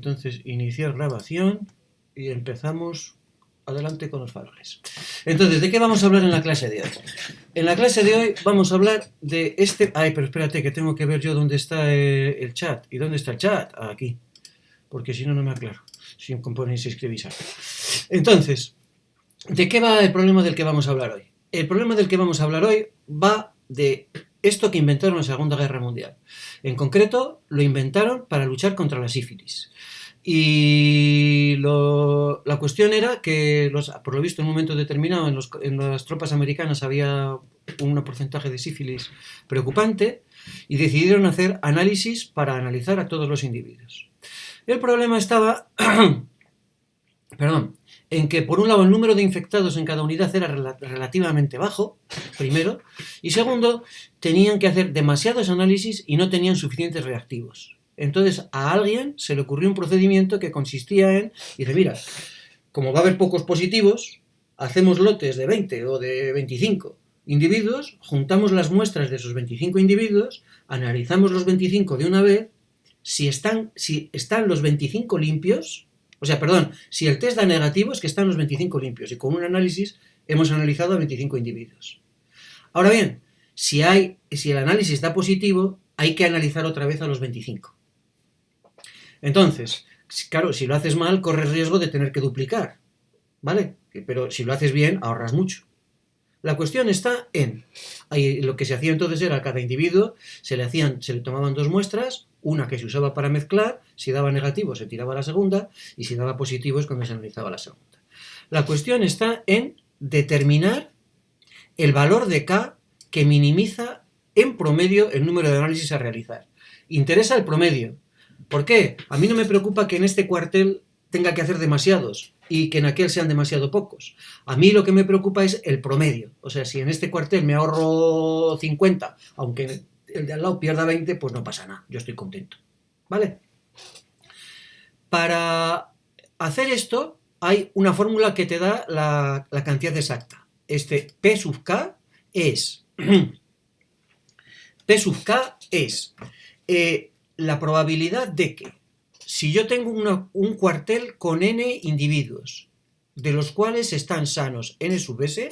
Entonces, iniciar grabación y empezamos. Adelante con los faroles. Entonces, ¿de qué vamos a hablar en la clase de hoy? En la clase de hoy vamos a hablar de este... Ay, pero espérate, que tengo que ver yo dónde está el chat. ¿Y dónde está el chat? Aquí. Porque si no, no me aclaro. Si componéis y escribís algo. Entonces, ¿de qué va el problema del que vamos a hablar hoy? El problema del que vamos a hablar hoy va de esto que inventaron en la Segunda Guerra Mundial. En concreto, lo inventaron para luchar contra la sífilis. Y la cuestión era que, por lo visto, en un momento determinado en las tropas americanas había un porcentaje de sífilis preocupante y decidieron hacer análisis para analizar a todos los individuos. El problema estaba en que, por un lado, el número de infectados en cada unidad era relativamente bajo, primero, y segundo, tenían que hacer demasiados análisis y no tenían suficientes reactivos. Entonces a alguien se le ocurrió un procedimiento que consistía en, dice, mira, como va a haber pocos positivos, hacemos lotes de 20 o de 25 individuos, juntamos las muestras de esos 25 individuos, analizamos los 25 de una vez, si están los 25 limpios, si el test da negativo es que están los 25 limpios y con un análisis hemos analizado a 25 individuos. Ahora bien, si el análisis da positivo, hay que analizar otra vez a los 25. Entonces, claro, si lo haces mal, corres riesgo de tener que duplicar, ¿vale? Pero si lo haces bien, ahorras mucho. La cuestión está en, lo que se hacía entonces era a cada individuo se le tomaban 2 muestras, una que se usaba para mezclar, si daba negativo se tiraba a la segunda, y si daba positivo es cuando se analizaba la segunda. La cuestión está en determinar el valor de K que minimiza en promedio el número de análisis a realizar. Interesa el promedio. ¿Por qué? A mí no me preocupa que en este cuartel tenga que hacer demasiados y que en aquel sean demasiado pocos. A mí lo que me preocupa es el promedio. O sea, si en este cuartel me ahorro 50, aunque el de al lado pierda 20, pues no pasa nada. Yo estoy contento. ¿Vale? Para hacer esto hay una fórmula que te da la cantidad exacta. P sub K es... P sub K es... la probabilidad de que, si yo tengo un cuartel con n individuos, de los cuales están sanos n sub s,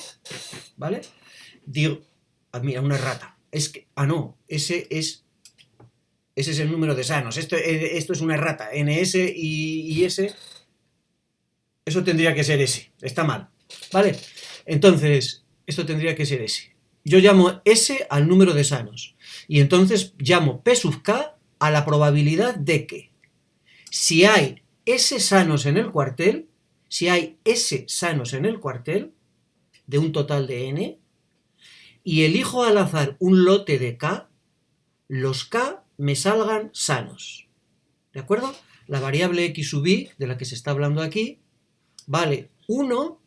¿vale? Digo, mira, una errata. Ese es el número de sanos. Esto es una errata. ns y s, eso tendría que ser s. Está mal, ¿vale? Entonces, esto tendría que ser s. Yo llamo s al número de sanos. Y entonces llamo p sub k a la probabilidad de que, si hay S sanos en el cuartel, de un total de N, y elijo al azar un lote de K, los K me salgan sanos. ¿De acuerdo? La variable X sub I, de la que se está hablando aquí, vale 1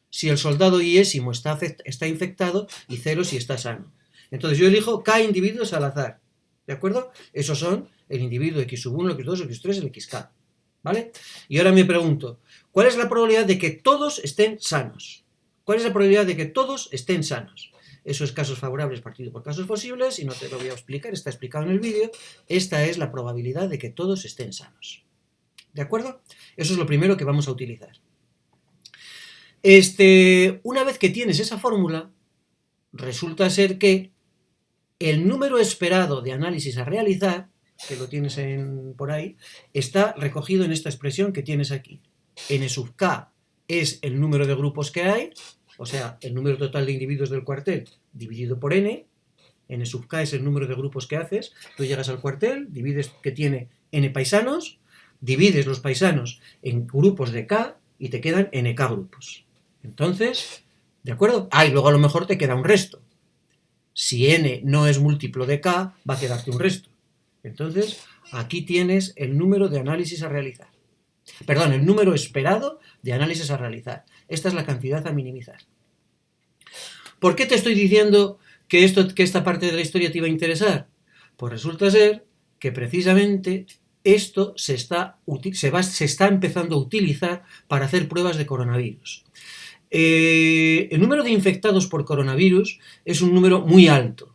si el soldado iésimo está infectado y 0 si está sano. Entonces yo elijo K individuos al azar. ¿De acuerdo? Esos son el individuo X1, X2, X3, el XK. ¿Vale? Y ahora me pregunto, ¿cuál es la probabilidad de que todos estén sanos? ¿Cuál es la probabilidad de que todos estén sanos? Eso es casos favorables partido por casos posibles y no te lo voy a explicar, está explicado en el vídeo. Esta es la probabilidad de que todos estén sanos. ¿De acuerdo? Eso es lo primero que vamos a utilizar. Una vez que tienes esa fórmula, resulta ser que el número esperado de análisis a realizar, que lo tienes por ahí, está recogido en esta expresión que tienes aquí. N sub K es el número de grupos que hay, o sea, el número total de individuos del cuartel dividido por N. N sub K es el número de grupos que haces. Tú llegas al cuartel, divides que tiene N paisanos, divides los paisanos en grupos de K y te quedan NK grupos. Entonces, ¿de acuerdo? Y luego a lo mejor te queda un resto. Si n no es múltiplo de k, va a quedarte un resto. Entonces, aquí tienes el número de análisis a realizar. Perdón, el número esperado de análisis a realizar. Esta es la cantidad a minimizar. ¿Por qué te estoy diciendo que esta parte de la historia te iba a interesar? Pues resulta ser que precisamente esto se está empezando a utilizar para hacer pruebas de coronavirus. El número de infectados por coronavirus es un número muy alto,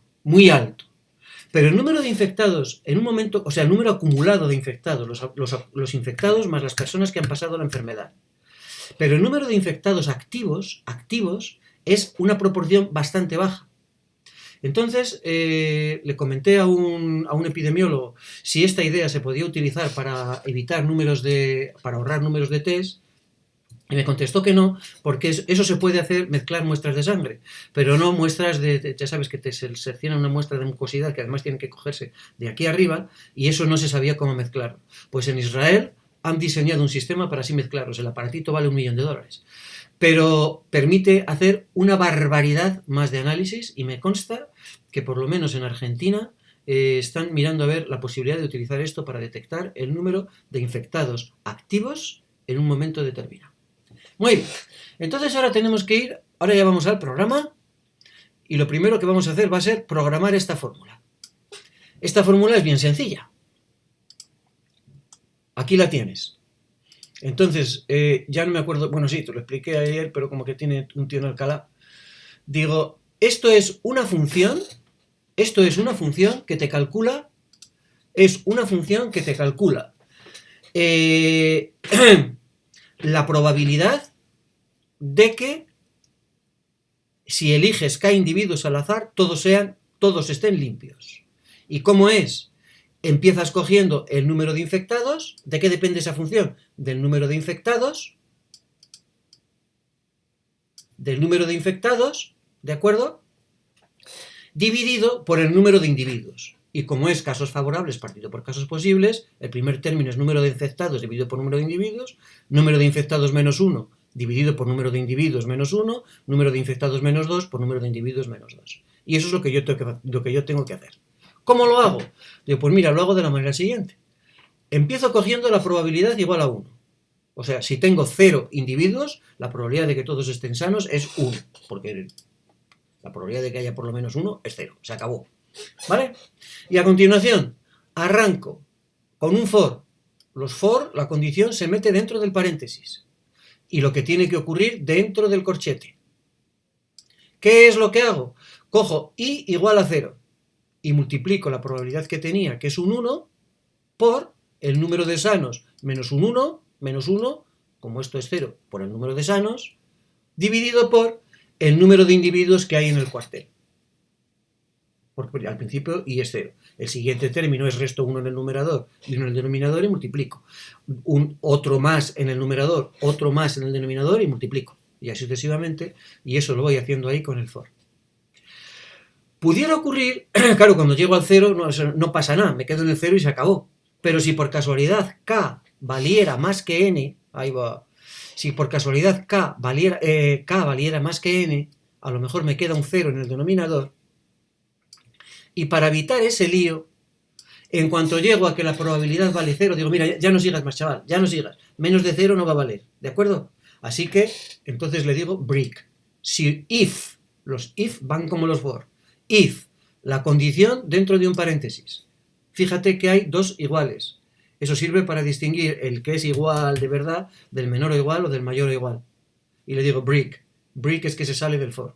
Pero el número de infectados en un momento, o sea, el número acumulado de infectados, los infectados más las personas que han pasado la enfermedad. Pero el número de infectados activos es una proporción bastante baja. Entonces, le comenté a un epidemiólogo si esta idea se podía utilizar para para ahorrar números de test, y me contestó que no, porque eso se puede hacer, mezclar muestras de sangre, pero no muestras ya sabes que te selecciona una muestra de mucosidad que además tiene que cogerse de aquí arriba, y eso no se sabía cómo mezclarlo. Pues en Israel han diseñado un sistema para así mezclarlos. El aparatito vale $1 millón, pero permite hacer una barbaridad más de análisis, y me consta que por lo menos en Argentina están mirando a ver la posibilidad de utilizar esto para detectar el número de infectados activos en un momento determinado. Muy bien, entonces ahora ya vamos al programa, y lo primero que vamos a hacer va a ser programar esta fórmula. Esta fórmula es bien sencilla. Aquí la tienes. Entonces, ya no me acuerdo, bueno, sí, te lo expliqué ayer, pero como que tiene un tío en Alcalá. Digo, esto es una función que te calcula, la probabilidad de que si eliges K individuos al azar, todos estén limpios. ¿Y cómo es? Empiezas cogiendo el número de infectados. ¿De qué depende esa función? Del número de infectados, ¿de acuerdo? Dividido por el número de individuos. Y como es casos favorables partido por casos posibles, el primer término es número de infectados dividido por número de individuos, número de infectados menos 1 dividido por número de individuos menos 1, número de infectados menos 2 por número de individuos menos 2. Y eso es lo que yo tengo que hacer. ¿Cómo lo hago? Digo, pues mira, lo hago de la manera siguiente. Empiezo cogiendo la probabilidad igual a 1. O sea, si tengo 0 individuos, la probabilidad de que todos estén sanos es 1, porque la probabilidad de que haya por lo menos 1 es 0. Se acabó. ¿Vale? Y a continuación, arranco con un for. Los for, la condición se mete dentro del paréntesis. Y lo que tiene que ocurrir dentro del corchete. ¿Qué es lo que hago? Cojo i igual a 0 y multiplico la probabilidad que tenía, que es un 1, por el número de sanos menos un 1, menos 1, como esto es 0, por el número de sanos, dividido por el número de individuos que hay en el cuartel. Porque al principio i es 0. El siguiente término es resto 1 en el numerador y 1 en el denominador y multiplico. Otro más en el numerador, otro más en el denominador y multiplico. Y así sucesivamente, y eso lo voy haciendo ahí con el for. Pudiera ocurrir, claro, cuando llego al 0 no pasa nada, me quedo en el 0 y se acabó. Pero si por casualidad k valiera más que n, ahí va. Si por casualidad k valiera más que n, a lo mejor me queda un 0 en el denominador. Y para evitar ese lío, en cuanto llego a que la probabilidad vale 0, digo, mira, ya no sigas más, chaval, ya no sigas. Menos de 0 no va a valer, ¿de acuerdo? Así que, entonces le digo break. Si los if van como los for. If, la condición dentro de un paréntesis. Fíjate que hay dos iguales. Eso sirve para distinguir el que es igual de verdad del menor o igual o del mayor o igual. Y le digo break. Break es que se sale del for.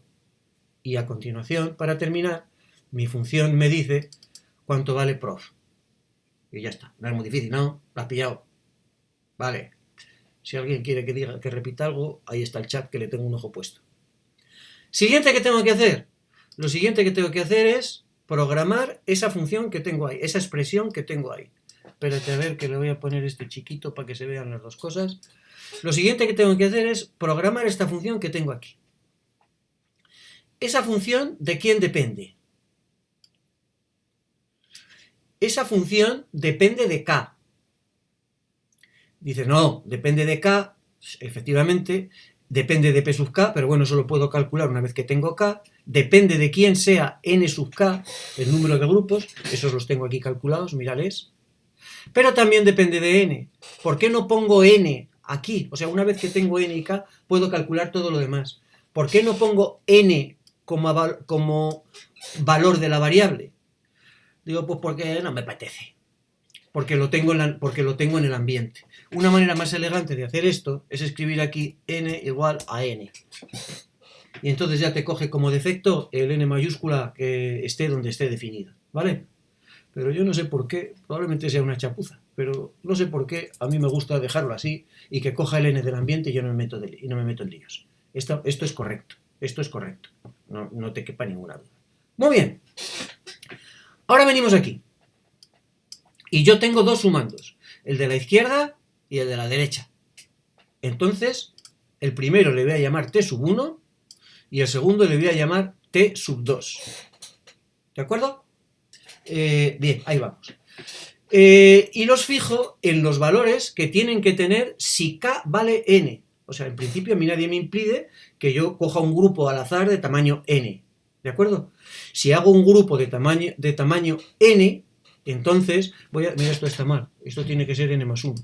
Y a continuación, para terminar, mi función me dice cuánto vale prof. Y ya está. No es muy difícil, ¿no? Lo has pillado. Vale. Si alguien quiere que repita algo, ahí está el chat que le tengo un ojo puesto. Siguiente que tengo que hacer. Lo siguiente que tengo que hacer es programar esa función que tengo ahí, esa expresión que tengo ahí. Espérate a ver que le voy a poner este chiquito para que se vean las dos cosas. Lo siguiente que tengo que hacer es programar esta función que tengo aquí. ¿Esa función de quién depende? Esa función depende de k. Dice, no, depende de k, efectivamente, depende de p sub k, pero bueno, eso lo puedo calcular una vez que tengo k. Depende de quién sea n sub k, el número de grupos, esos los tengo aquí calculados, mírales. Pero también depende de n. ¿Por qué no pongo n aquí? O sea, una vez que tengo n y k, puedo calcular todo lo demás. ¿Por qué no pongo n como valor de la variable? Digo, pues porque no me apetece. Porque lo tengo en el ambiente. Una manera más elegante de hacer esto es escribir aquí n igual a n. Y entonces ya te coge como defecto el n mayúscula que esté donde esté definido. ¿Vale? pero yo no sé por qué, probablemente sea una chapuza, pero no sé por qué a mí me gusta dejarlo así y que coja el n del ambiente y yo no me meto, y no me meto en líos. Esto es correcto, no te quepa ninguna duda. Muy bien, ahora venimos aquí y yo tengo dos sumandos, el de la izquierda y el de la derecha. Entonces, el primero le voy a llamar t sub 1 y el segundo le voy a llamar t sub 2. ¿De acuerdo? Bien, ahí vamos. Y los fijo en los valores que tienen que tener si k vale n. O sea, en principio a mí nadie me impide que yo coja un grupo al azar de tamaño n. ¿De acuerdo? Si hago un grupo de tamaño n, entonces mira, esto está mal. Esto tiene que ser n más 1.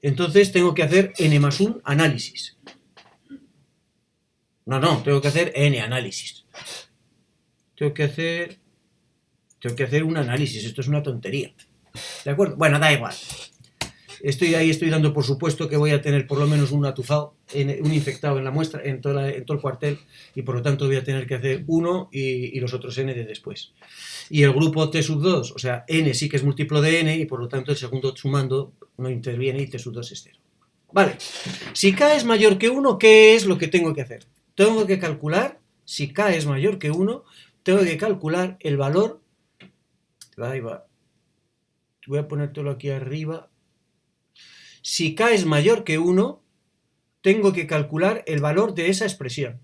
Entonces tengo que hacer n más 1 análisis. No, tengo que hacer n análisis. Tengo que hacer un análisis. Esto es una tontería. ¿De acuerdo? Bueno, da igual. Estoy dando por supuesto que voy a tener por lo menos un atuzado, un infectado en la muestra, en todo el cuartel, y por lo tanto voy a tener que hacer uno y los otros n de después. Y el grupo t sub 2, o sea, n sí que es múltiplo de n, y por lo tanto el segundo sumando no interviene y t sub 2 es 0. Vale, si k es mayor que 1, ¿qué es lo que tengo que hacer? Tengo que calcular, si k es mayor que 1, tengo que calcular el valor, ahí va, voy a ponértelo aquí arriba. Si k es mayor que 1, tengo que calcular el valor de esa expresión.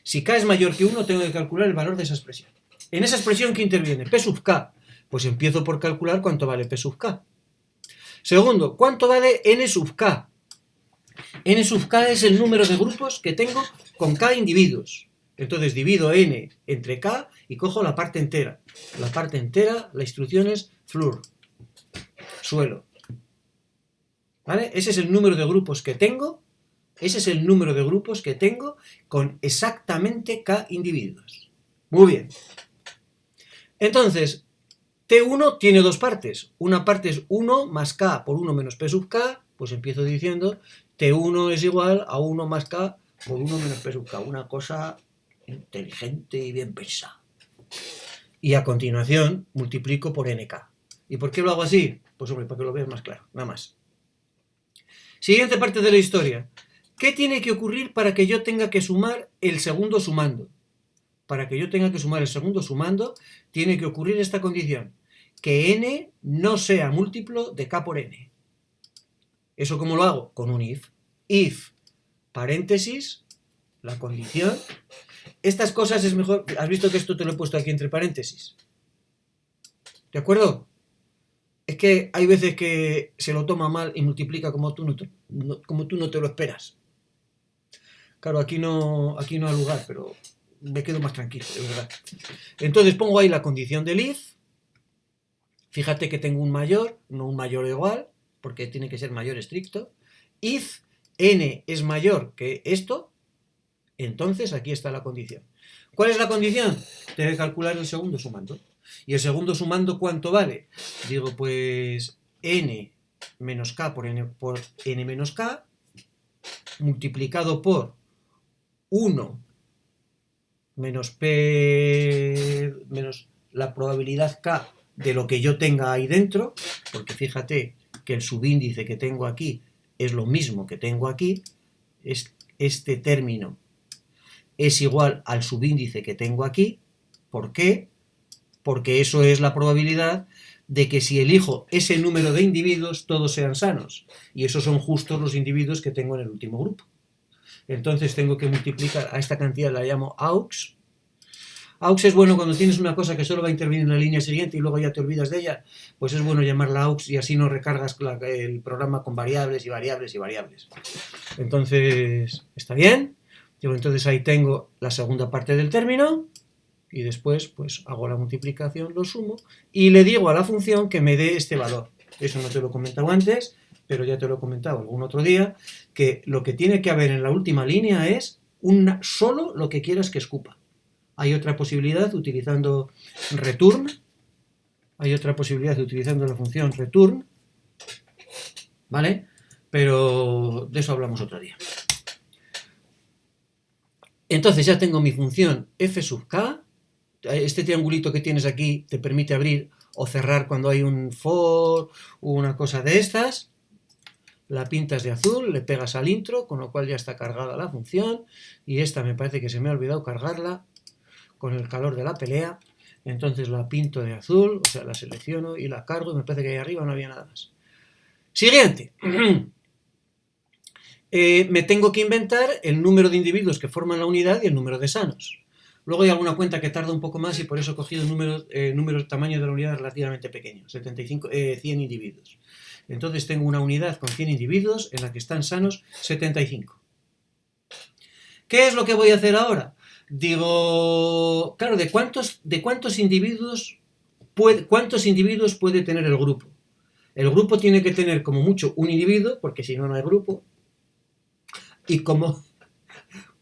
Si k es mayor que 1, tengo que calcular el valor de esa expresión. En esa expresión, ¿qué interviene? P sub k. Pues empiezo por calcular cuánto vale P sub k. Segundo, ¿cuánto vale n sub k? N sub k es el número de grupos que tengo con k individuos. Entonces divido n entre k y cojo la parte entera. La parte entera, la instrucción es floor, suelo. ¿Vale? Ese es el número de grupos que tengo. Ese es el número de grupos que tengo con exactamente k individuos. Muy bien. Entonces, T1 tiene dos partes. Una parte es 1 más k por 1 menos p sub k. Pues empiezo diciendo T1 es igual a 1 más k por 1 menos p sub k. Una cosa inteligente y bien pensada. Y a continuación multiplico por nk. ¿Y por qué lo hago así? Pues hombre, para que lo veas más claro, nada más. Siguiente parte de la historia. ¿Qué tiene que ocurrir para que yo tenga que sumar el segundo sumando? Para que yo tenga que sumar el segundo sumando, tiene que ocurrir esta condición. Que n no sea múltiplo de k por n. ¿Eso cómo lo hago? Con un if. If, paréntesis, la condición. Estas cosas es mejor... ¿Has visto que esto te lo he puesto aquí entre paréntesis? ¿De acuerdo? Es que hay veces que se lo toma mal y multiplica como tú no te lo esperas. Claro, aquí no hay lugar, pero me quedo más tranquilo, de verdad. Entonces pongo ahí la condición del if. Fíjate que tengo un mayor, no un mayor igual, porque tiene que ser mayor estricto. If n es mayor que esto, entonces aquí está la condición. ¿Cuál es la condición? Tengo que calcular el segundo sumando. ¿Y el segundo sumando cuánto vale? Digo, pues n menos k por n menos k multiplicado por 1 menos p menos la probabilidad k de lo que yo tenga ahí dentro, porque fíjate que el subíndice que tengo aquí es lo mismo que tengo aquí, este término es igual al subíndice que tengo aquí. ¿Por qué? Porque eso es la probabilidad de que si elijo ese número de individuos, todos sean sanos. Y esos son justos los individuos que tengo en el último grupo. Entonces tengo que multiplicar a esta cantidad, la llamo AUX. AUX es bueno cuando tienes una cosa que solo va a intervenir en la línea siguiente y luego ya te olvidas de ella. Pues es bueno llamarla AUX y así no recargas el programa con variables y variables y variables. Entonces, ¿está bien? Entonces ahí tengo la segunda parte del término. Y después pues hago la multiplicación, lo sumo y le digo a la función que me dé este valor. Eso no te lo he comentado antes, pero ya te lo he comentado algún otro día, que lo que tiene que haber en la última línea es solo lo que quieras que escupa. Hay otra posibilidad utilizando return, hay otra posibilidad utilizando la función return, ¿vale? Pero de eso hablamos otro día. Entonces ya tengo mi función f sub k, este triangulito que tienes aquí te permite abrir o cerrar cuando hay un for, una cosa de estas. La pintas de azul, le pegas al intro, con lo cual ya está cargada la función. Y esta me parece que se me ha olvidado cargarla con el calor de la pelea. Entonces la pinto de azul, o sea, la selecciono y la cargo y me parece que ahí arriba no había nada más. Siguiente. Me tengo que inventar el número de individuos que forman la unidad y el número de sanos. Luego hay alguna cuenta que tarda un poco más y por eso he cogido números tamaño de la unidad relativamente pequeño, 100 individuos. Entonces tengo una unidad con 100 individuos en la que están sanos 75. ¿Qué es lo que voy a hacer ahora? Digo, claro, ¿de cuántos individuos puede tener el grupo? El grupo tiene que tener como mucho un individuo, porque si no, no hay grupo. Y como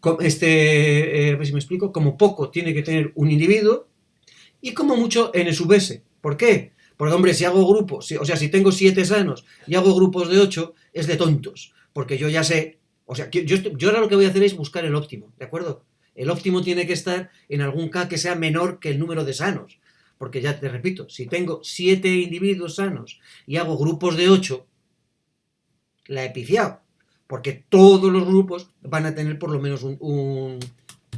a ver si me explico, como poco tiene que tener un individuo y como mucho n sub s. ¿Por qué? Porque, hombre, si hago grupos, si tengo 7 sanos y hago grupos de 8, es de tontos, porque yo ya sé, yo ahora lo que voy a hacer es buscar el óptimo, ¿de acuerdo? El óptimo tiene que estar en algún K que sea menor que el número de sanos, porque ya te repito, si tengo 7 individuos sanos y hago grupos de 8, la he pifiado. Porque todos los grupos van a tener por lo menos un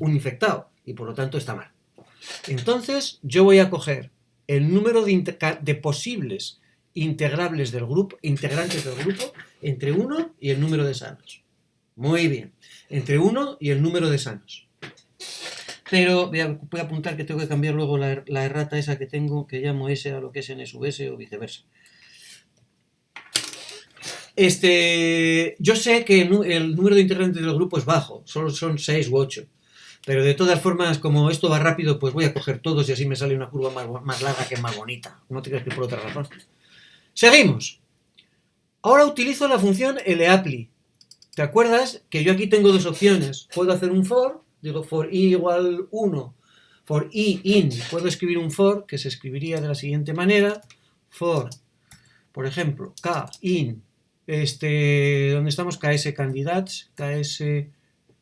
infectado y por lo tanto está mal. Entonces yo voy a coger el número de posibles integrantes del grupo entre 1 y el número de sanos. Muy bien, entre 1 y el número de sanos. Pero voy a apuntar que tengo que cambiar luego la errata esa que tengo, que llamo S a lo que es n sub s o viceversa. Yo sé que el número de integrantes del grupo es bajo, solo son 6 u 8. Pero de todas formas, como esto va rápido, pues voy a coger todos y así me sale una curva más larga que más bonita. No te creas que por otra razón. Seguimos. Ahora utilizo la función lapply. ¿Te acuerdas que yo aquí tengo dos opciones? Puedo hacer un for, digo for i igual 1, for i in. Puedo escribir un for que se escribiría de la siguiente manera. For, por ejemplo, k in. ¿Dónde estamos? KS candidats, KS,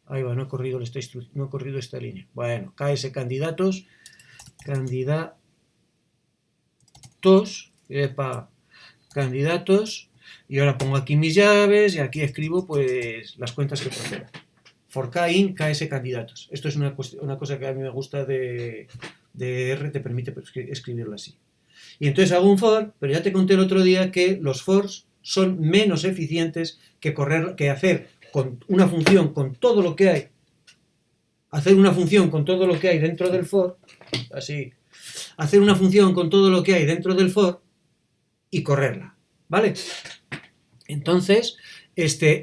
ahí va, no he corrido esta línea. Bueno, KS candidatos, candidatos, y ahora pongo aquí mis llaves y aquí escribo pues las cuentas que procedan. For K in KS candidatos. Esto es una cosa que a mí me gusta de R, te permite escribirlo así. Y entonces hago un for, pero ya te conté el otro día que los fors son menos eficientes que hacer con una función con todo lo que hay. Hacer una función con todo lo que hay dentro del for, así. Hacer una función con todo lo que hay dentro del for y correrla, ¿vale? Entonces,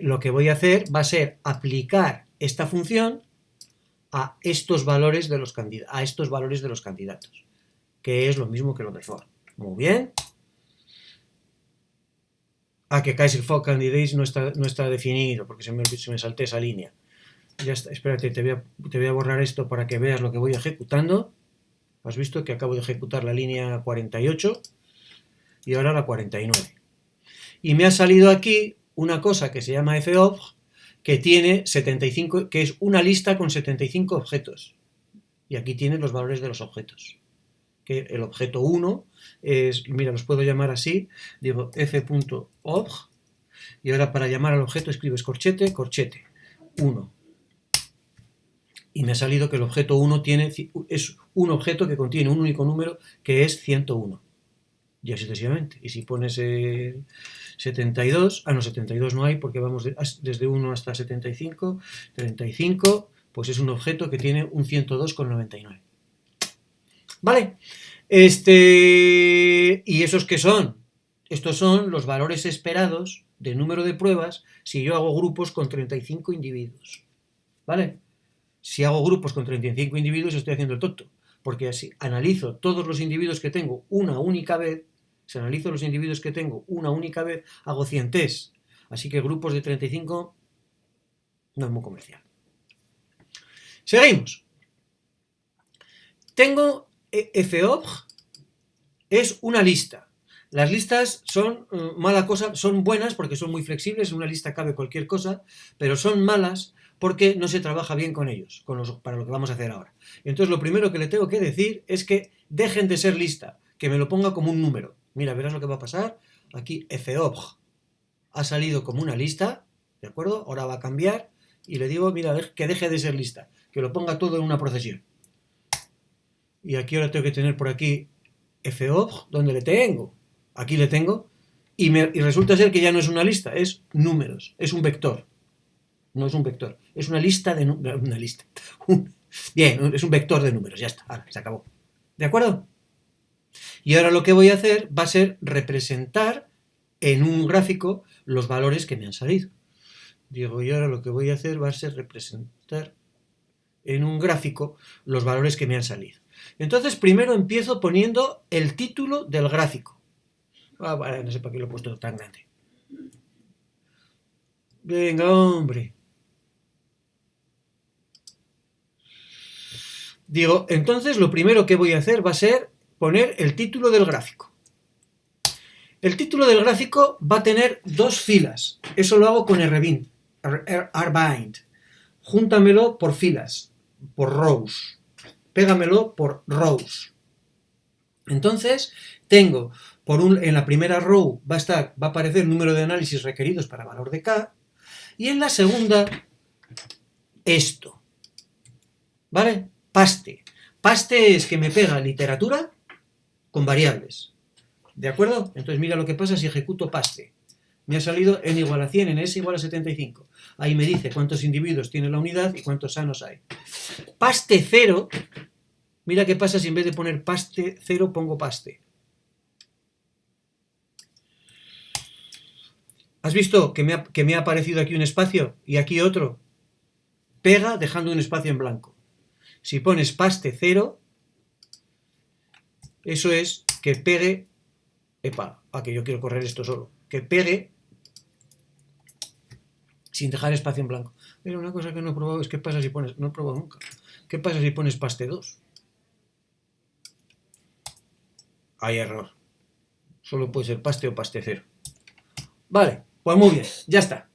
lo que voy a hacer va a ser aplicar esta función a estos valores de los candidatos, que es lo mismo que lo del for. Muy bien. Que KS for candidates no está definido, porque se me salté esa línea. Ya está, espérate, te voy a borrar esto para que veas lo que voy ejecutando. Has visto que acabo de ejecutar la línea 48 y ahora la 49. Y me ha salido aquí una cosa que se llama fob, que tiene 75, que es una lista con 75 objetos. Y aquí tienes los valores de los objetos. Que el objeto 1 es, mira, los puedo llamar así, digo f.obj, y ahora para llamar al objeto escribes corchete, 1. Y me ha salido que el objeto 1 es un objeto que contiene un único número que es 101. Y así sucesivamente. Y si pones 72, 72 no hay porque vamos desde 1 hasta 75, 35, pues es un objeto que tiene un 102,99. ¿Vale? ¿Y esos qué son? Estos son los valores esperados de número de pruebas si yo hago grupos con 35 individuos. ¿Vale? Si hago grupos con 35 individuos estoy haciendo el tonto, porque así analizo todos los individuos que tengo una única vez, hago 100 tests. Así que grupos de 35 no es muy comercial. Seguimos. Tengo fob, es una lista. Las listas son mala cosa, son buenas porque son muy flexibles, en una lista cabe cualquier cosa, pero son malas porque no se trabaja bien con ellos, para lo que vamos a hacer ahora. Entonces lo primero que le tengo que decir es que dejen de ser lista, que me lo ponga como un número. Mira, verás lo que va a pasar. Aquí fobj ha salido como una lista, ¿de acuerdo? Ahora va a cambiar y le digo, mira, que deje de ser lista, que lo ponga todo en una procesión. Y aquí ahora tengo que tener por aquí fobj, ¿dónde le tengo? Aquí le tengo, y resulta ser que ya no es una lista, es números, es un vector. No es un vector, es una lista de números. Una lista. Bien, es un vector de números, ya está, ahora, se acabó. ¿De acuerdo? Y ahora lo que voy a hacer va a ser representar en un gráfico los valores que me han salido. Digo, y ahora lo que voy a hacer va a ser representar en un gráfico los valores que me han salido. Entonces primero empiezo poniendo el título del gráfico. Vale, no sé para qué lo he puesto tan grande. Venga, hombre. Digo, entonces lo primero que voy a hacer va a ser poner el título del gráfico. El título del gráfico va a tener dos filas. Eso lo hago con rbind. Júntamelo por filas, por rows. Pégamelo por rows. Entonces, tengo, en la primera row va a aparecer el número de análisis requeridos para valor de K, y en la segunda, esto. ¿Vale? Paste. Paste es que me pega literatura con variables. ¿De acuerdo? Entonces mira lo que pasa si ejecuto paste. Me ha salido n igual a 100, ns igual a 75. Ahí me dice cuántos individuos tiene la unidad y cuántos sanos hay. Paste 0, mira qué pasa si en vez de poner paste 0 pongo paste. ¿Has visto que me ha aparecido aquí un espacio y aquí otro? Pega dejando un espacio en blanco. Si pones paste 0, eso es que pegue, que yo quiero correr esto solo, que pegue sin dejar espacio en blanco. Pero una cosa que no he probado es qué pasa si pones, no he probado nunca, qué pasa si pones paste 2. Hay error. Solo puede ser paste o paste 0. Vale, pues muy bien, ya está.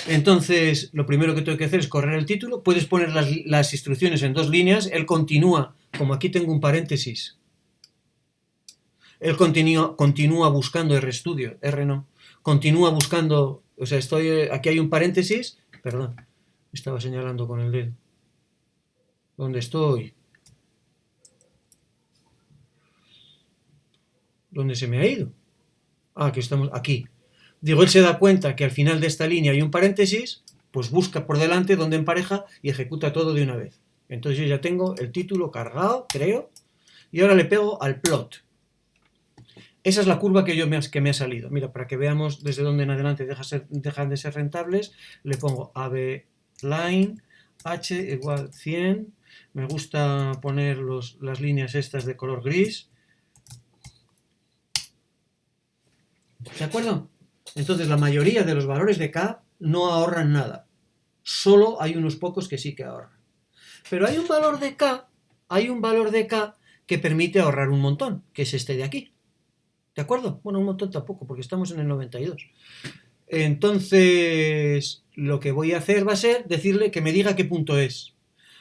Entonces, lo primero que tengo que hacer es correr el título. Puedes poner las instrucciones en dos líneas. Él continúa, como aquí tengo un paréntesis. Él continúa buscando RStudio, R no. Continúa buscando, o sea, aquí hay un paréntesis. Perdón, estaba señalando con el dedo. ¿Dónde estoy? ¿Dónde se me ha ido? Que estamos aquí. Digo, él se da cuenta que al final de esta línea hay un paréntesis, pues busca por delante donde empareja y ejecuta todo de una vez. Entonces yo ya tengo el título cargado, creo, y ahora le pego al plot. Esa es la curva que me ha salido. Mira, para que veamos desde dónde en adelante dejan de ser rentables, le pongo AB line, H igual 100. Me gusta poner las líneas estas de color gris. ¿De acuerdo? Entonces la mayoría de los valores de K no ahorran nada. Solo hay unos pocos que sí que ahorran. Pero hay un valor de K que permite ahorrar un montón, que es este de aquí. ¿De acuerdo? Bueno, un montón tampoco, porque estamos en el 92. Entonces, lo que voy a hacer va a ser decirle que me diga qué punto es.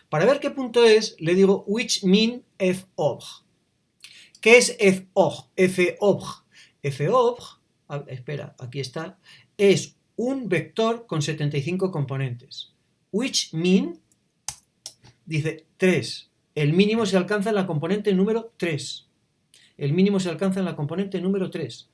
Para ver qué punto es, le digo which mean fobj. ¿Qué es fobj? Fobj, espera, aquí está, es un vector con 75 componentes. Which mean, dice 3. El mínimo se alcanza en la componente número 3. El mínimo se alcanza en la componente número 3.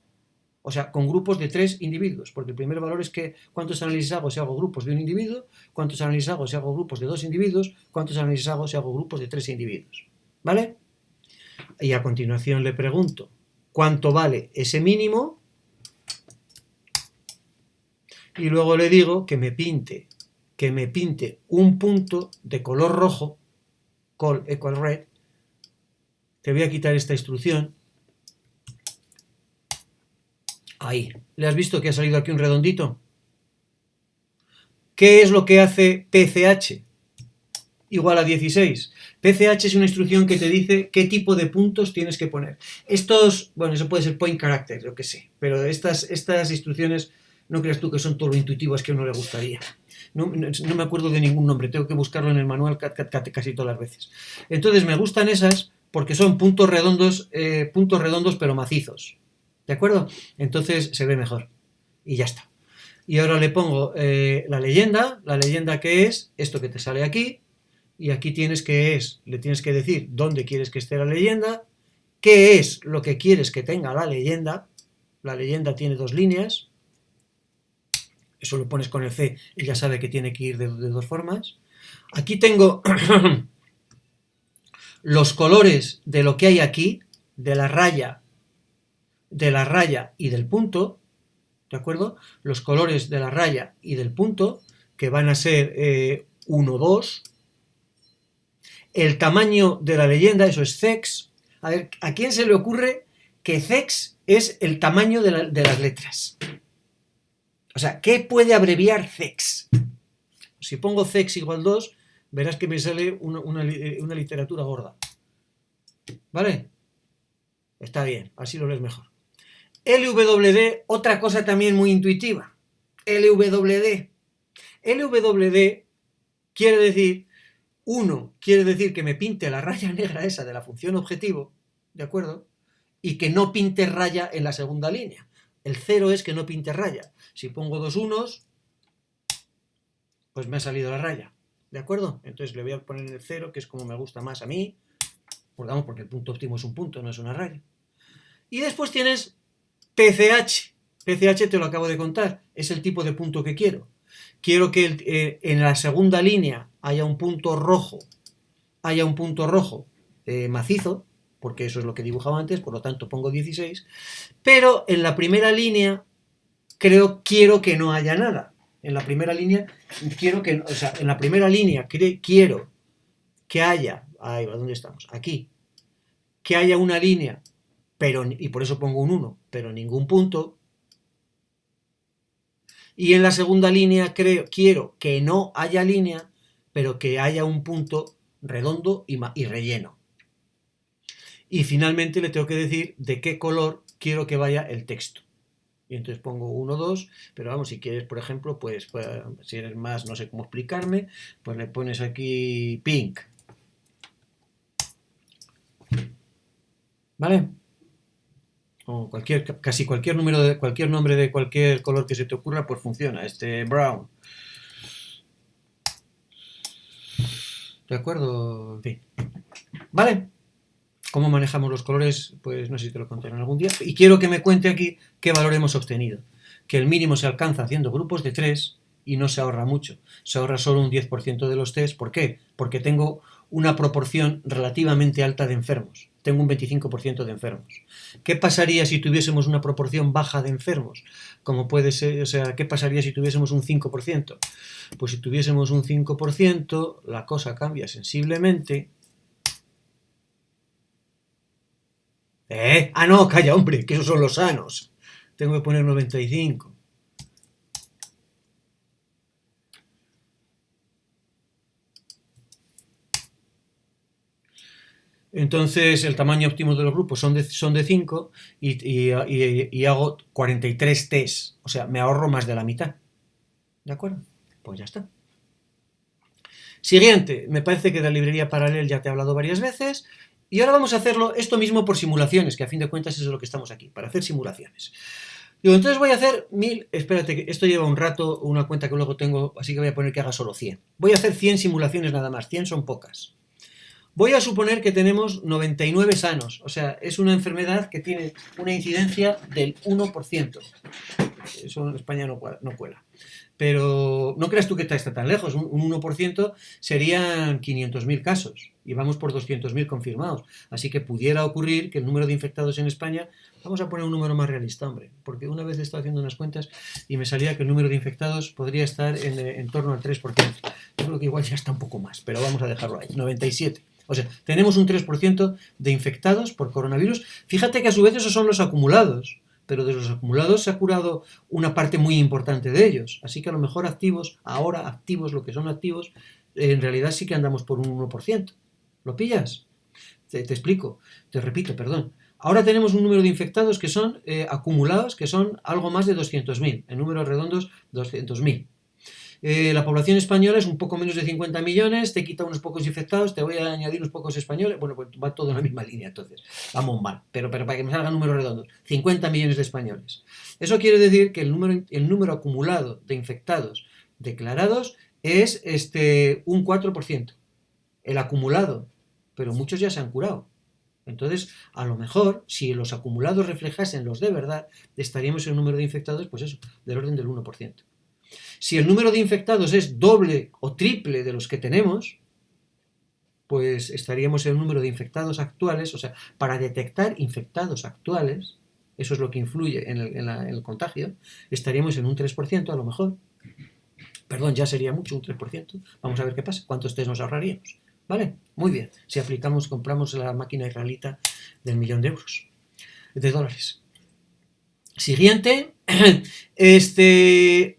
O sea, con grupos de 3 individuos, porque el primer valor es que cuántos análisis hago si hago grupos de un individuo, cuántos análisis hago si hago grupos de 2 individuos, cuántos análisis hago si hago grupos de 3 individuos. ¿Vale? Y a continuación le pregunto, ¿cuánto vale ese mínimo? Y luego le digo que me pinte un punto de color rojo, col equal red. Te voy a quitar esta instrucción. Ahí. ¿Le has visto que ha salido aquí un redondito? ¿Qué es lo que hace PCH? Igual a 16. PCH es una instrucción que te dice qué tipo de puntos tienes que poner. Estos, bueno, eso puede ser point character, yo que sé, pero estas instrucciones No creas tú que son todo lo intuitivas que a uno le gustaría. No me acuerdo de ningún nombre, tengo que buscarlo en el manual casi todas las veces. Entonces me gustan esas porque son puntos redondos pero macizos. ¿De acuerdo? Entonces se ve mejor. Y ya está. Y ahora le pongo la leyenda que es esto que te sale aquí, y aquí le tienes que decir dónde quieres que esté la leyenda, qué es lo que quieres que tenga la leyenda tiene 2 líneas, eso lo pones con el C y ya sabe que tiene que ir de 2 formas. Aquí tengo los colores de lo que hay aquí, de la raya y del punto, ¿de acuerdo? Los colores de la raya y del punto, que van a ser 1, 2. El tamaño de la leyenda, eso es CEX. A ver, ¿a quién se le ocurre que CEX es el tamaño de las letras? O sea, ¿qué puede abreviar CEX? Si pongo CEX igual 2, verás que me sale una literatura gorda. ¿Vale? Está bien, así lo lees mejor. LWD, otra cosa también muy intuitiva. LWD. LWD quiere decir, quiere decir que me pinte la raya negra esa de la función objetivo, ¿de acuerdo? Y que no pinte raya en la segunda línea. El 0 es que no pinte raya. Si pongo 2 unos, pues me ha salido la raya, ¿de acuerdo? Entonces le voy a poner el 0, que es como me gusta más a mí, porque el punto óptimo es un punto, no es una raya. Y después tienes PCH. PCH te lo acabo de contar, es el tipo de punto que quiero. Quiero que en la segunda línea haya un punto rojo macizo, porque eso es lo que dibujaba antes, por lo tanto pongo 16, pero en la primera línea quiero que no haya nada. En la primera línea quiero que haya, ahí va, ¿dónde estamos? Aquí, que haya una línea, y por eso pongo un 1, pero ningún punto. Y en la segunda línea quiero que no haya línea, pero que haya un punto redondo y relleno. Y finalmente le tengo que decir de qué color quiero que vaya el texto. Y entonces pongo 1, 2, pero vamos, si quieres, por ejemplo, pues si eres más, no sé cómo explicarme, pues le pones aquí pink. ¿Vale? O casi cualquier nombre de cualquier color que se te ocurra, pues funciona. Brown. ¿De acuerdo? En fin. ¿Vale? ¿Cómo manejamos los colores? Pues no sé si te lo contaré algún día. Y quiero que me cuente aquí qué valor hemos obtenido. Que el mínimo se alcanza haciendo grupos de 3 y no se ahorra mucho. Se ahorra solo un 10% de los test. ¿Por qué? Porque tengo una proporción relativamente alta de enfermos. Tengo un 25% de enfermos. ¿Qué pasaría si tuviésemos una proporción baja de enfermos? Como puede ser, ¿qué pasaría si tuviésemos un 5%? Pues si tuviésemos un 5%, la cosa cambia sensiblemente. No, calla, hombre, que esos son los sanos. Tengo que poner 95. Entonces, el tamaño óptimo de los grupos son de 5 y hago 43 test. O sea, me ahorro más de la mitad. ¿De acuerdo? Pues ya está. Siguiente, me parece que de la librería Parallel ya te he hablado varias veces. Y ahora vamos a hacerlo esto mismo por simulaciones, que a fin de cuentas es de lo que estamos aquí, para hacer simulaciones. Digo, entonces voy a hacer 1000, espérate, que esto lleva un rato, una cuenta que luego tengo, así que voy a poner que haga solo 100. Voy a hacer 100 simulaciones nada más, 100 son pocas. Voy a suponer que tenemos 99 sanos, o sea, es una enfermedad que tiene una incidencia del 1%. Eso en España no cuela. Pero no creas tú que está tan lejos, un 1% serían 500.000 casos y vamos por 200.000 confirmados. Así que pudiera ocurrir que el número de infectados en España, vamos a poner un número más realista, hombre, porque una vez he estado haciendo unas cuentas y me salía que el número de infectados podría estar en torno al 3%. Yo creo que igual ya está un poco más, pero vamos a dejarlo ahí, 97. O sea, tenemos un 3% de infectados por coronavirus. Fíjate que a su vez esos son los acumulados, pero de los acumulados se ha curado una parte muy importante de ellos. Así que a lo mejor lo que son activos, en realidad sí que andamos por un 1%. ¿Lo pillas? Te explico, te repito, perdón. Ahora tenemos un número de infectados que son acumulados, que son algo más de 200.000, en números redondos 200.000. La población española es un poco menos de 50 millones, te quita unos pocos infectados, te voy a añadir unos pocos españoles, bueno, pues va todo en la misma línea, entonces, vamos mal, pero para que me salgan números redondos, 50 millones de españoles. Eso quiere decir que el número acumulado de infectados declarados es un 4%, el acumulado, pero muchos ya se han curado. Entonces, a lo mejor, si los acumulados reflejasen los de verdad, estaríamos en un número de infectados, pues eso, del orden del 1%. Si el número de infectados es doble o triple de los que tenemos, pues estaríamos en un número de infectados actuales, o sea, para detectar infectados actuales, eso es lo que influye en el contagio, estaríamos en un 3% a lo mejor. Perdón, ya sería mucho, un 3%. Vamos a ver qué pasa, cuántos test nos ahorraríamos. ¿Vale? Muy bien. Si compramos la máquina israelita del $1.000.000, de dólares. Siguiente.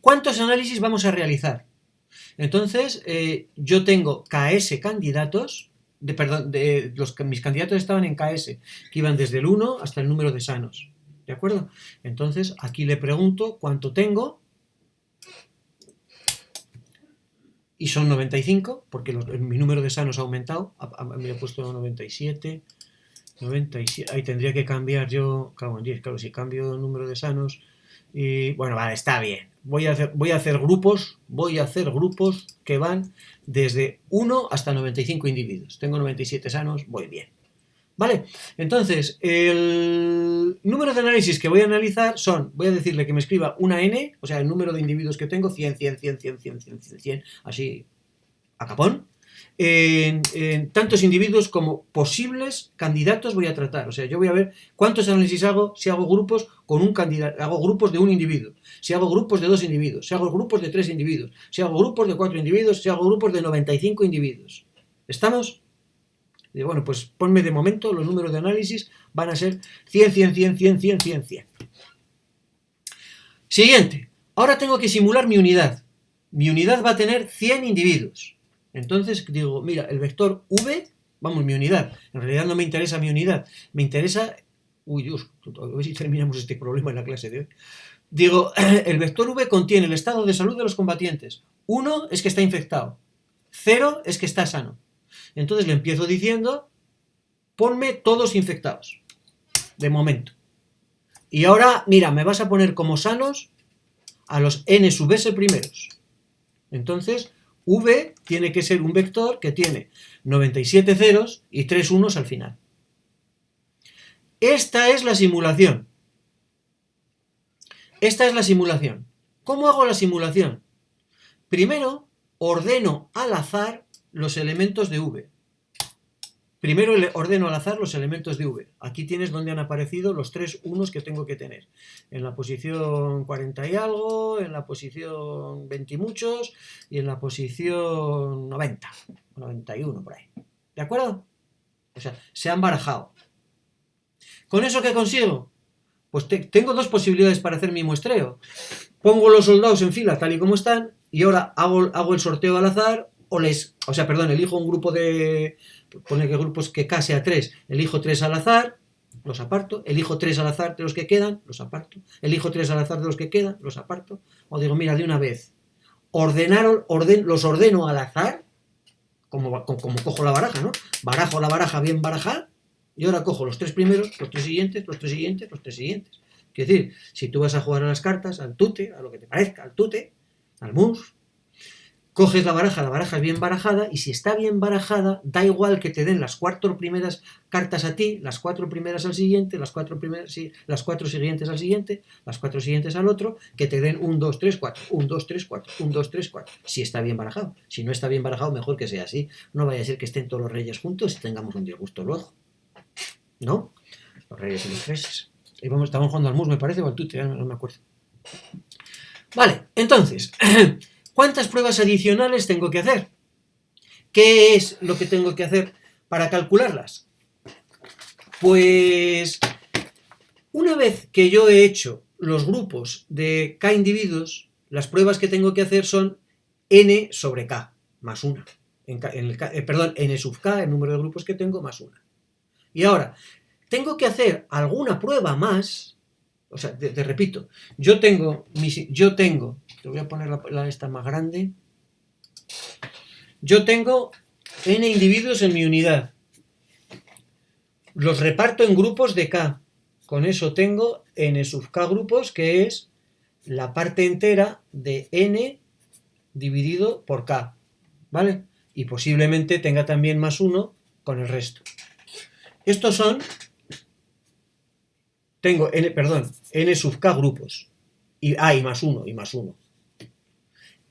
¿Cuántos análisis vamos a realizar? Entonces, yo tengo KS candidatos, mis candidatos estaban en KS, que iban desde el 1 hasta el número de sanos. ¿De acuerdo? Entonces, aquí le pregunto cuánto tengo. Y son 95, porque mi número de sanos ha aumentado. Me he puesto 97. Ahí tendría que cambiar yo. Claro, si cambio el número de sanos. Y bueno, vale, está bien. Voy a hacer grupos que van desde 1 hasta 95 individuos. Tengo 97 sanos, voy bien. ¿Vale? Entonces, el número de análisis que voy a analizar voy a decirle que me escriba una N, o sea, el número de individuos que tengo, 100, 100, 100, 100, 100, 100, 100, 100, así a capón. En tantos individuos como posibles candidatos voy a tratar. O sea, yo voy a ver cuántos análisis hago si hago grupos con un candidato, hago grupos de un individuo, si hago grupos de 2 individuos, si hago grupos de 3 individuos, si hago grupos de 4 individuos, si hago grupos de 95 individuos. ¿Estamos? Y bueno, pues ponme de momento, los números de análisis van a ser 100, 100, 100, 100, 100, 100, 100. Siguiente. Ahora tengo que simular mi unidad. Mi unidad va a tener 100 individuos. Entonces digo, mira, el vector V, vamos, mi unidad. En realidad no me interesa mi unidad. Me interesa... Uy, Dios, a ver si terminamos este problema en la clase de hoy. Digo, el vector V contiene el estado de salud de los combatientes. 1 es que está infectado. 0 es que está sano. Entonces le empiezo diciendo, ponme todos infectados, de momento. Y ahora, mira, me vas a poner como sanos a los n sub s primeros. Entonces, V tiene que ser un vector que tiene 97 ceros y 3 unos al final. Esta es la simulación. ¿Cómo hago la simulación? Primero, ordeno al azar los elementos de V. Aquí tienes donde han aparecido los 3 unos que tengo que tener. En la posición 40 y algo, en la posición 20 y muchos, y en la posición 90, 91 por ahí. ¿De acuerdo? O sea, se han barajado. ¿Con eso qué consigo? Pues tengo dos posibilidades para hacer mi muestreo. Pongo los soldados en fila tal y como están, y ahora hago el sorteo al azar, elijo un grupo de... Pone que grupos que K sea 3, elijo 3 al azar, los aparto, elijo 3 al azar de los que quedan, los aparto, elijo 3 al azar de los que quedan, los aparto, o digo, mira, de una vez, los ordeno al azar, como cojo la baraja, ¿no? Barajo la baraja bien barajada, y ahora cojo los 3 primeros, los 3 siguientes, los 3 siguientes, los 3 siguientes. Quiero decir, si tú vas a jugar a las cartas, al tute, a lo que te parezca, al tute, al mus, coges la baraja es bien barajada, y si está bien barajada, da igual que te den las 4 primeras cartas a ti, las 4 primeras al siguiente, las 4 siguientes al siguiente, las 4 siguientes al otro, que te den 1, 2, 3, 4, 1, 2, 3, 4, 1, 2, 3, 4, si está bien barajado. Si no está bien barajado, mejor que sea así. No vaya a ser que estén todos los reyes juntos y tengamos un disgusto luego. ¿No? Los reyes y los reyes. Y estamos jugando al mus, me parece, o al tute, no me acuerdo. Vale, entonces... ¿Cuántas pruebas adicionales tengo que hacer? ¿Qué es lo que tengo que hacer para calcularlas? Pues una vez que yo he hecho los grupos de K individuos, las pruebas que tengo que hacer son N sobre K, más 1. N sub K, el número de grupos que tengo, más 1. Y ahora, tengo que hacer alguna prueba más. O sea, te repito, yo tengo, te voy a poner esta más grande. Yo tengo n individuos en mi unidad. Los reparto en grupos de k. Con eso tengo n sub k grupos, que es la parte entera de n dividido por k, ¿vale? Y posiblemente tenga también más 1 con el resto. Estos son, tengo n sub k grupos, y más 1, y más 1.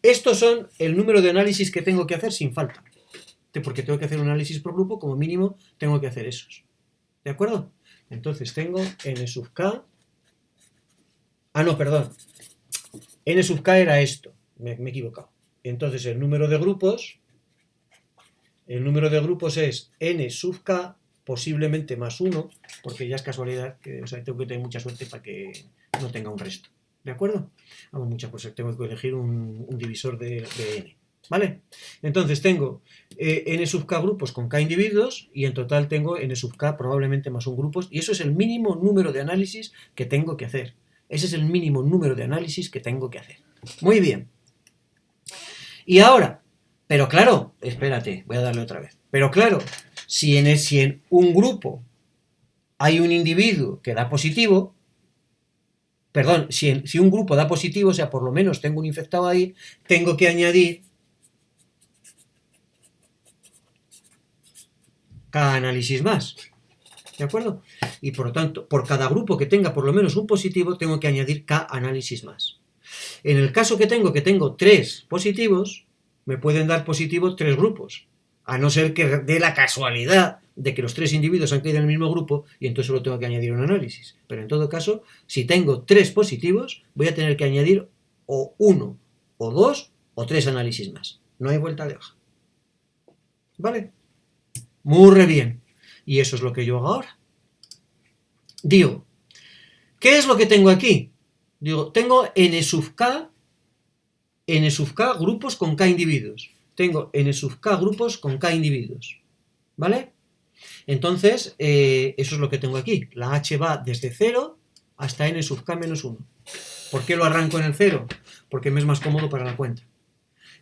Estos son el número de análisis que tengo que hacer sin falta, porque tengo que hacer un análisis por grupo, como mínimo tengo que hacer esos. ¿De acuerdo? Entonces tengo n sub k. N sub k era esto. Me he equivocado. Entonces el número de grupos es n sub k, posiblemente más 1, porque ya es casualidad, tengo que tener mucha suerte para que no tenga un resto. ¿De acuerdo? Muchas cosas. Tengo que elegir un divisor de n. ¿Vale? Entonces tengo n sub k grupos con k individuos, y en total tengo n sub k probablemente más 1 grupos, y eso es el mínimo número de análisis que tengo que hacer. Ese es el mínimo número de análisis que tengo que hacer. Muy bien. Y ahora, pero claro, espérate, voy a darle otra vez. Pero claro, si en un grupo hay un individuo que da positivo, si un grupo da positivo, o sea, por lo menos tengo un infectado ahí, tengo que añadir k análisis más. ¿De acuerdo? Y por lo tanto, por cada grupo que tenga por lo menos un positivo, tengo que añadir k análisis más. En el caso que tengo 3 positivos, me pueden dar positivo 3 grupos, a no ser que dé la casualidad de que los 3 individuos han caído en el mismo grupo, y entonces solo tengo que añadir un análisis. Pero en todo caso, si tengo 3 positivos, voy a tener que añadir o 1, o 2, o 3 análisis más. No hay vuelta de hoja. ¿Vale? Muy bien. Y eso es lo que yo hago ahora. Digo, ¿qué es lo que tengo aquí? Digo, tengo n sub k grupos con k individuos. Tengo n sub k grupos con k individuos. ¿Vale? Entonces, eso es lo que tengo aquí. La h va desde 0 hasta n sub k menos 1. ¿Por qué lo arranco en el 0? Porque me es más cómodo para la cuenta.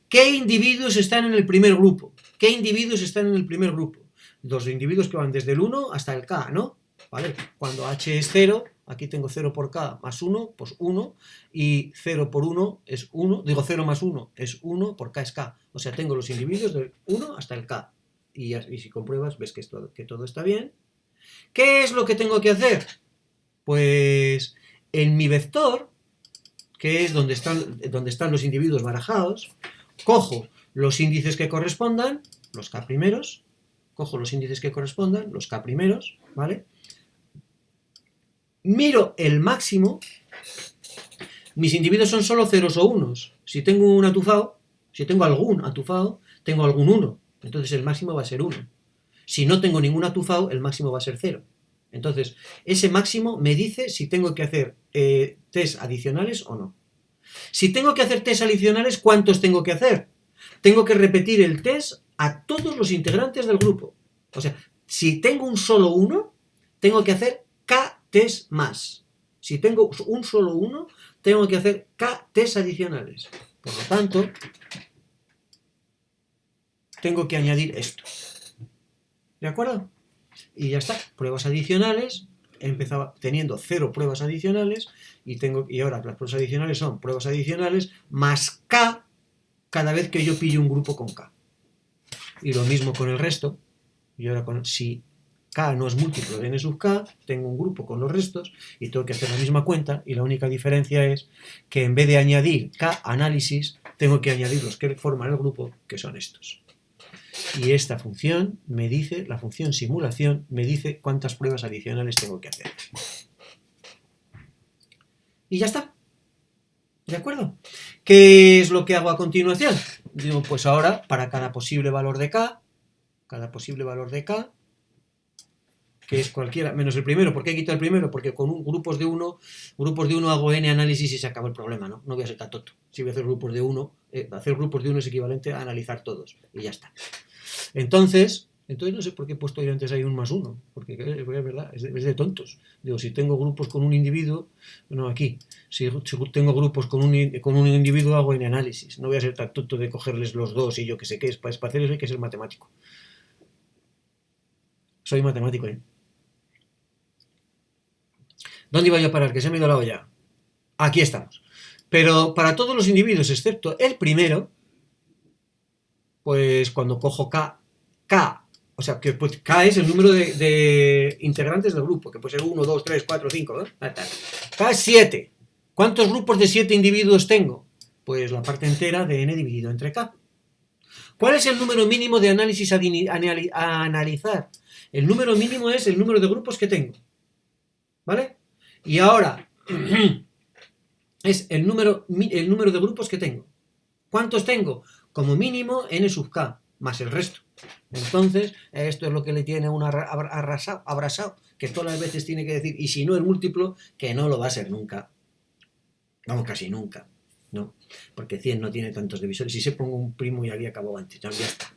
¿Qué individuos están en el primer grupo? ¿Qué individuos están en el primer grupo? Los individuos que van desde el 1 hasta el k, ¿no? ¿Vale? Cuando h es 0, aquí tengo 0 por k más 1, pues 1, y 0 por 1 es 1, digo 0 más 1 es 1, por k es k. O sea, tengo los individuos del 1 hasta el k. Y si compruebas, ves que todo está bien. ¿Qué es lo que tengo que hacer? Pues en mi vector, que es donde están los individuos barajados, cojo los índices que correspondan, los k primeros, los k primeros, ¿vale? Miro el máximo, mis individuos son solo ceros o unos. Si tengo algún atufado, tengo algún 1, entonces el máximo va a ser 1. Si no tengo ningún atufado, el máximo va a ser 0. Entonces, ese máximo me dice si tengo que hacer test adicionales o no. Si tengo que hacer test adicionales, ¿cuántos tengo que hacer? Tengo que repetir el test a todos los integrantes del grupo. O sea, si tengo un solo 1, tengo que hacer k test más. Si tengo un solo 1, tengo que hacer k test adicionales. Por lo tanto, tengo que añadir esto. ¿De acuerdo? Y ya está. Pruebas adicionales. Empezaba teniendo 0 pruebas adicionales y ahora las pruebas adicionales son pruebas adicionales más k cada vez que yo pillo un grupo con k. Y lo mismo con el resto. Y ahora si k no es múltiplo de n sub k, tengo un grupo con los restos y tengo que hacer la misma cuenta, y la única diferencia es que en vez de añadir k análisis, tengo que añadir los que forman el grupo, que son estos. Y esta función me dice, la función simulación, me dice cuántas pruebas adicionales tengo que hacer. Y ya está. ¿De acuerdo? ¿Qué es lo que hago a continuación? Digo, pues ahora, para cada posible valor de k, que es cualquiera, menos el primero. ¿Por qué he quitado el primero? Porque con grupos de uno hago n análisis y se acaba el problema, ¿no? No voy a ser tan tonto. Si voy a hacer grupos de uno, es equivalente a analizar todos. Y ya está. Entonces, Entonces no sé por qué he puesto yo antes ahí un más uno, porque es verdad, es de tontos. Digo, si tengo grupos con un individuo, no aquí, si tengo grupos con un individuo hago en análisis. No voy a ser tan tonto de cogerles los dos y yo que sé qué es. Para hacer eso hay que ser matemático. Soy matemático, ¿eh? ¿Dónde iba yo a parar? Que se me ha ido la olla. Aquí estamos. Pero para todos los individuos, excepto el primero, pues cuando cojo K, o sea, que pues, K es el número de integrantes del grupo, que puede ser 1, 2, 3, 4, 5, ¿eh? K es 7. ¿Cuántos grupos de 7 individuos tengo? Pues la parte entera de n dividido entre K. ¿Cuál es el número mínimo de análisis a analizar? El número mínimo es el número de grupos que tengo. ¿Vale? Y ahora es el número de grupos que tengo. ¿Cuántos tengo? Como mínimo n sub k, más el resto. Entonces, esto es lo que le tiene a uno abrasado, que todas las veces tiene que decir, y si no el múltiplo, que no lo va a ser nunca. Vamos, casi nunca, ¿no? Porque 100 no tiene tantos divisores. Si se pongo un primo y había acabado antes, ya está.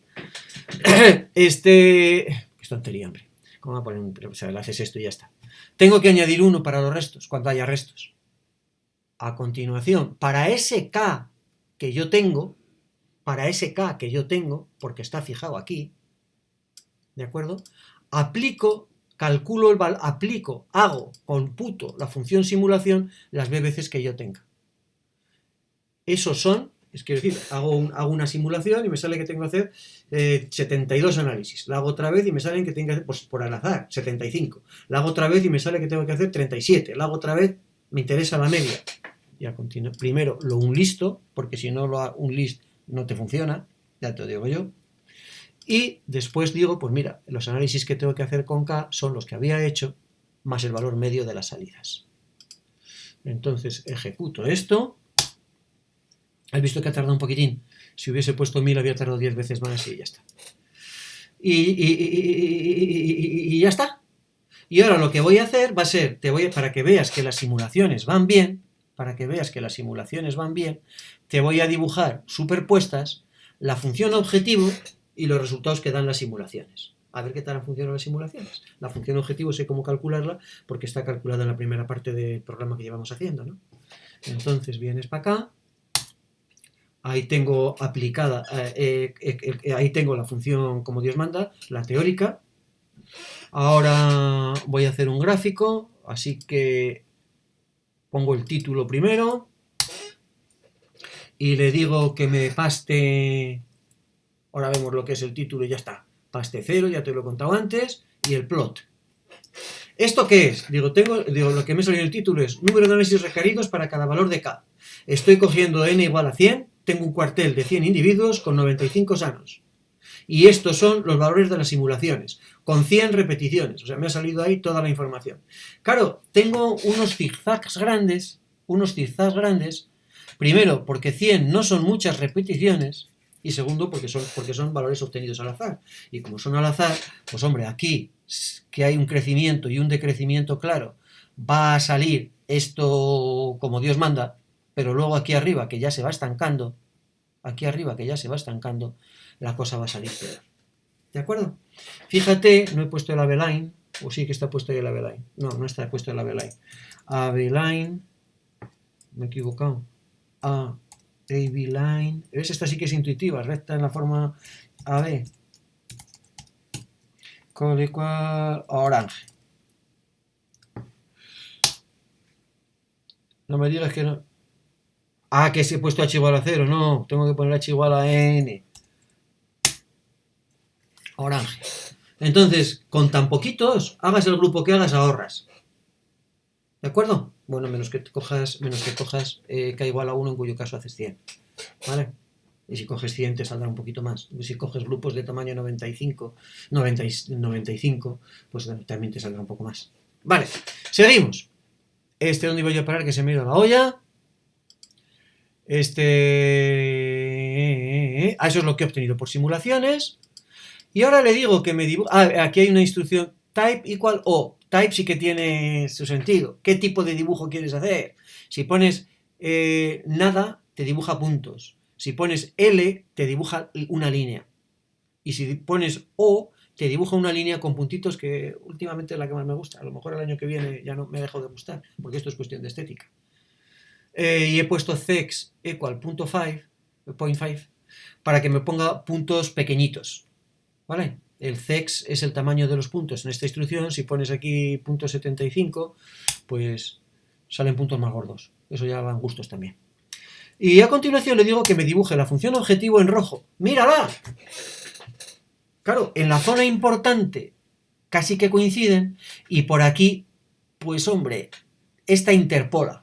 Qué tontería, hombre. ¿Cómo va a poner un primo? O sea, le haces esto y ya está. Tengo que añadir uno para los restos, cuando haya restos. A continuación, para ese k que yo tengo, porque está fijado aquí, ¿de acuerdo? Computo la función simulación las b veces que yo tenga. Esos son, es decir, hago una simulación y me sale que tengo que hacer 72 análisis. La hago otra vez y me salen que tengo que hacer, pues por al azar, 75. La hago otra vez y me sale que tengo que hacer 37. La hago otra vez, me interesa la media. Y a continuación, primero lo unlisto, porque si no lo unlist no te funciona, ya te lo digo yo. Y después digo, pues mira, los análisis que tengo que hacer con K son los que había hecho, más el valor medio de las salidas. Entonces ejecuto esto. ¿Has visto que ha tardado un poquitín? Si hubiese puesto 1000 había tardado 10 veces más y ya está. Y ya está. Y ahora lo que voy a hacer va a ser, para que veas que las simulaciones van bien, te voy a dibujar superpuestas la función objetivo y los resultados que dan las simulaciones. A ver qué tal funcionan las simulaciones. La función objetivo sé cómo calcularla porque está calculada en la primera parte del programa que llevamos haciendo, ¿no? Entonces vienes para acá. Ahí tengo aplicada, ahí tengo la función como Dios manda, la teórica. Ahora voy a hacer un gráfico, así que pongo el título primero y le digo que me paste, ahora vemos lo que es el título y ya está, paste 0, ya te lo he contado antes, y el plot. ¿Esto qué es? Digo, lo que me salió en el título es número de análisis requeridos para cada valor de K. Estoy cogiendo n igual a 100, tengo un cuartel de 100 individuos con 95 sanos. Y estos son los valores de las simulaciones, con 100 repeticiones. O sea, me ha salido ahí toda la información. Claro, tengo unos zigzags grandes. Primero, porque 100 no son muchas repeticiones. Y segundo, porque son valores obtenidos al azar. Y como son al azar, pues hombre, aquí que hay un crecimiento y un decrecimiento claro, va a salir esto como Dios manda, pero luego aquí arriba, que ya se va estancando, la cosa va a salir peor. ¿De acuerdo? Fíjate, no he puesto el AB-line, o sí que está puesto ahí el AB-line. No está puesto el AB-line. AB-line, me he equivocado. AB-line. ¿Ves? Esta sí que es intuitiva, recta en la forma AB. Con igual orange. No me digas que no. Que se he puesto H igual a 0. No, tengo que poner H igual a N. Orange. Entonces, con tan poquitos, hagas el grupo que hagas, ahorras. ¿De acuerdo? Bueno, menos que cojas K igual a 1, en cuyo caso haces 100. ¿Vale? Y si coges 100 te saldrá un poquito más. Y si coges grupos de tamaño 95, pues también te saldrá un poco más. Vale, seguimos. ¿Dónde iba yo a parar? Que se me ha ido la olla. Eso es lo que he obtenido por simulaciones. Y ahora le digo que me dibuja. Aquí hay una instrucción type igual o. Type sí que tiene su sentido. ¿Qué tipo de dibujo quieres hacer? Si pones nada, te dibuja puntos. Si pones L, te dibuja una línea. Y si pones O, te dibuja una línea con puntitos que últimamente es la que más me gusta. A lo mejor el año que viene ya no me ha dejado de gustar, porque esto es cuestión de estética. Y he puesto cex equal .5 para que me ponga puntos pequeñitos, ¿vale? El cex es el tamaño de los puntos en esta instrucción. Si pones aquí .75, pues salen puntos más gordos. Eso ya van gustos también. Y a continuación le digo que me dibuje la función objetivo en rojo. ¡Mírala! Claro, en la zona importante casi que coinciden, y por aquí, pues hombre, esta interpola.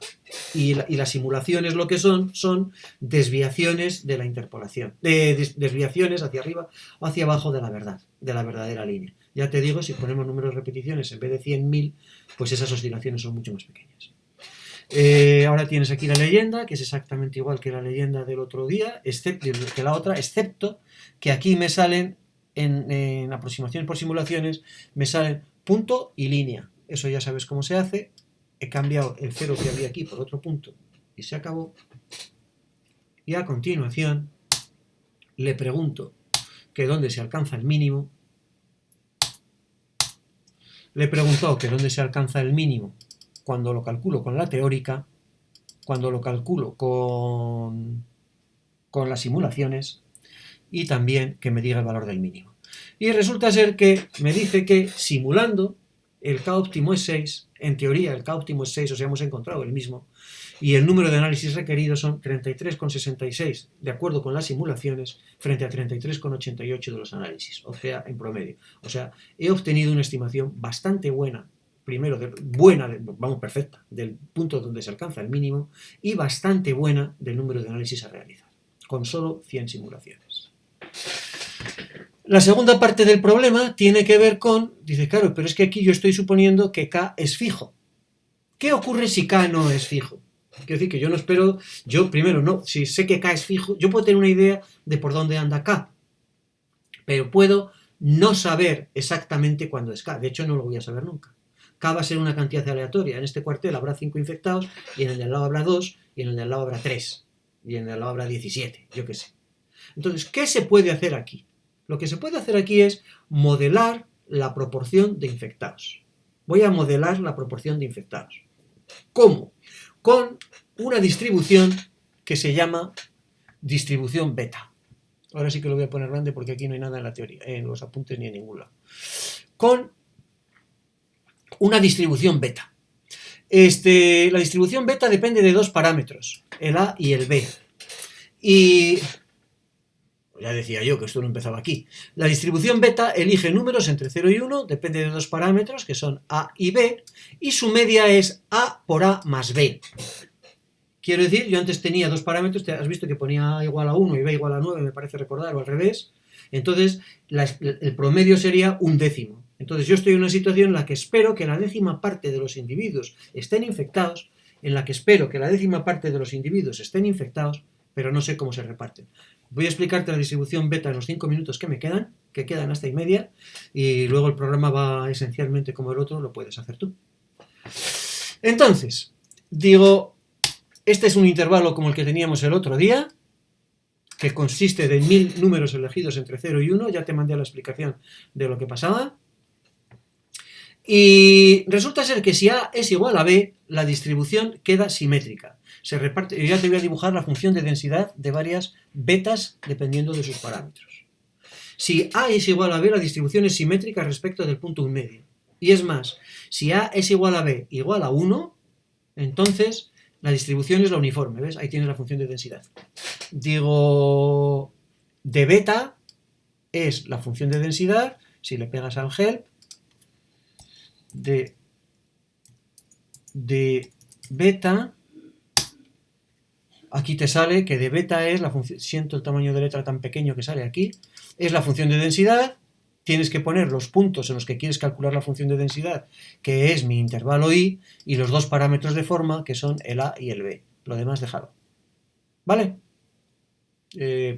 Y las simulaciones lo que son desviaciones de la interpolación, desviaciones hacia arriba o hacia abajo de la verdad, de la verdadera línea. Ya te digo, si ponemos números de repeticiones en vez de 100.000, pues esas oscilaciones son mucho más pequeñas. Ahora tienes aquí la leyenda, que es exactamente igual que la leyenda del otro día, que la otra, excepto que aquí me salen, en aproximaciones por simulaciones, me salen punto y línea. Eso ya sabes cómo se hace. He cambiado el 0 que había aquí por otro punto y se acabó. Y a continuación le pregunto que dónde se alcanza el mínimo. Le he preguntado que dónde se alcanza el mínimo cuando lo calculo con la teórica, cuando lo calculo con las simulaciones, y también que me diga el valor del mínimo. Y resulta ser que me dice que simulando el K óptimo es 6, en teoría el K óptimo es 6, o sea, hemos encontrado el mismo, y el número de análisis requeridos son 33,66, de acuerdo con las simulaciones, frente a 33,88 de los análisis, o sea, en promedio. O sea, he obtenido una estimación bastante buena, primero, perfecta, del punto donde se alcanza el mínimo, y bastante buena del número de análisis a realizar, con solo 100 simulaciones. La segunda parte del problema tiene que ver con, dice, claro, pero es que aquí yo estoy suponiendo que K es fijo. ¿Qué ocurre si K no es fijo? Quiero decir que yo no espero, yo primero no, si sé que K es fijo, yo puedo tener una idea de por dónde anda K, pero puedo no saber exactamente cuándo es K. De hecho, no lo voy a saber nunca. K va a ser una cantidad aleatoria. En este cuartel habrá 5 infectados, y en el de al lado habrá 2, y en el de al lado habrá 3, y en el de al lado habrá 17, yo qué sé. Entonces, ¿qué se puede hacer aquí? Lo que se puede hacer aquí es modelar la proporción de infectados. Voy a modelar la proporción de infectados. ¿Cómo? Con una distribución que se llama distribución beta. Ahora sí que lo voy a poner grande porque aquí no hay nada en la teoría, en los apuntes ni en ningún lado. Con una distribución beta. La distribución beta depende de dos parámetros, el A y el B. Y ya decía yo que esto no empezaba aquí. La distribución beta elige números entre 0 y 1, depende de dos parámetros que son A y B, y su media es A por A más B. Quiero decir, yo antes tenía dos parámetros, has visto que ponía A igual a 1 y B igual a 9, me parece recordar, o al revés. Entonces, el promedio sería un décimo. Entonces, yo estoy en una situación en la que espero que la décima parte de los individuos estén infectados, pero no sé cómo se reparten. Voy a explicarte la distribución beta en los 5 minutos que me quedan, que quedan hasta y media, y luego el programa va esencialmente como el otro, lo puedes hacer tú. Entonces, digo, este es un intervalo como el que teníamos el otro día, que consiste de 1000 números elegidos entre 0 y 1, ya te mandé la explicación de lo que pasaba. Y resulta ser que si A es igual a B, la distribución queda simétrica. Se reparte, yo ya te voy a dibujar la función de densidad de varias betas dependiendo de sus parámetros. Si A es igual a B, la distribución es simétrica respecto del punto 1 medio. Y es más, si A es igual a B igual a 1, entonces la distribución es la uniforme, ¿ves? Ahí tienes la función de densidad. Digo, de beta es la función de densidad, si le pegas al help, de beta, aquí te sale que de beta es la función, siento el tamaño de letra tan pequeño que sale aquí, es la función de densidad, tienes que poner los puntos en los que quieres calcular la función de densidad, que es mi intervalo i, y los dos parámetros de forma, que son el a y el b. Lo demás déjalo. ¿Vale?